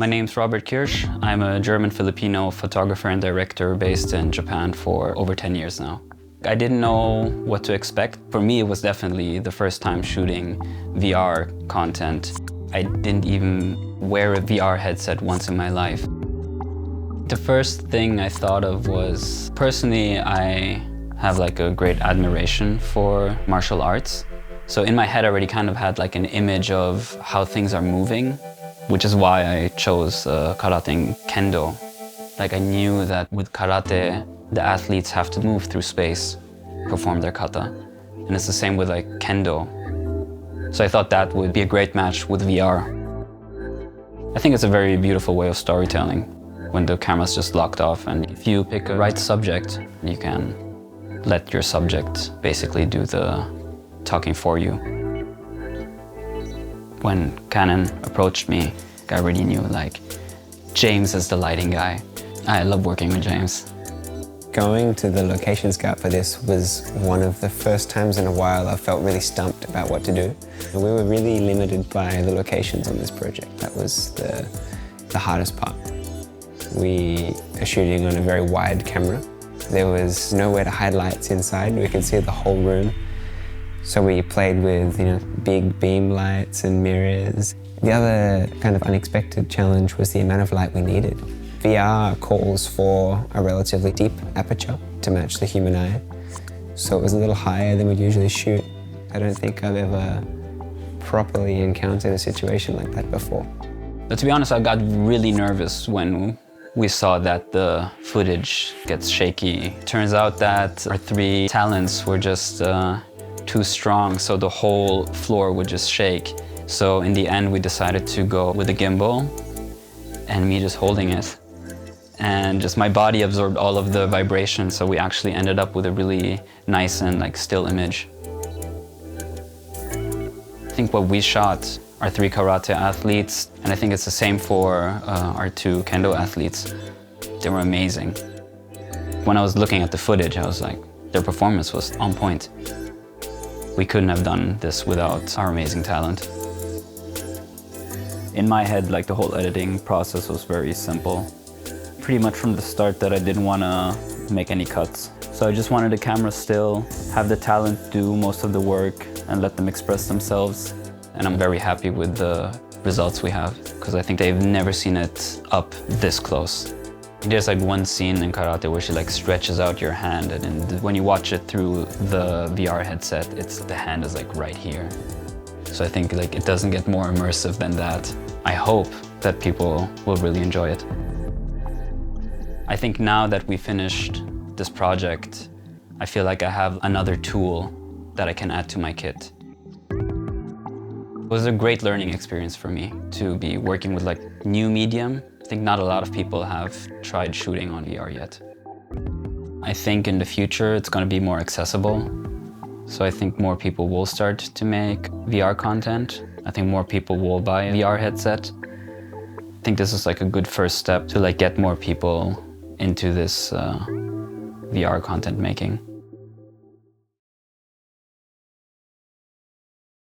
My name's Robert Kirsch. I'm a German-Filipino photographer and director based in Japan for over 10 years now. I didn't know what to expect. For me, it was definitely the first time shooting VR content. I didn't even wear a VR headset once in my life. The first thing I thought of was, personally, I have like a great admiration for martial arts. So in my head, I already kind of had like an image of how things are moving, which is why I chose Karate&Kendo. Like I knew that with karate, the athletes have to move through space, perform their kata. And it's the same with like kendo. So I thought that would be a great match with VR. I think it's a very beautiful way of storytelling when the camera's just locked off, and if you pick a right subject, you can let your subject basically do the talking for you. When Canon approached me, I already knew like James is the lighting guy. I love working with James. Going to the location scout for this was one of the first times in a while I felt really stumped about what to do. We were really limited by the locations on this project. That was the hardest part. We are shooting on a very wide camera. There was nowhere to hide lights inside. We could see the whole room. So we played with, big beam lights and mirrors. The other kind of unexpected challenge was the amount of light we needed. VR calls for a relatively deep aperture to match the human eye. So it was a little higher than we'd usually shoot. I don't think I've ever properly encountered a situation like that before. But to be honest, I got really nervous when we saw that the footage gets shaky. Turns out that our three talents were just too strong, so the whole floor would just shake. So in the end, we decided to go with a gimbal and me just holding it. And just my body absorbed all of the vibration, so we actually ended up with a really nice and still image. I think what we shot are 3 karate athletes, and I think it's the same for our 2 kendo athletes. They were amazing. When I was looking at the footage, I was like, their performance was on point. We couldn't have done this without our amazing talent. In my head, the whole editing process was very simple. Pretty much from the start that I didn't want to make any cuts. So I just wanted the camera still, have the talent do most of the work and let them express themselves. And I'm very happy with the results we have, because I think they've never seen it up this close. There's one scene in karate where she stretches out your hand, and when you watch it through the VR headset, the hand is right here. So I think it doesn't get more immersive than that. I hope that people will really enjoy it. I think now that we finished this project, I feel like I have another tool that I can add to my kit. It was a great learning experience for me to be working with new medium. I think not a lot of people have tried shooting on VR yet. I think in the future it's going to be more accessible. So I think more people will start to make VR content. I think more people will buy a VR headset. I think this is a good first step to get more people into this VR content making.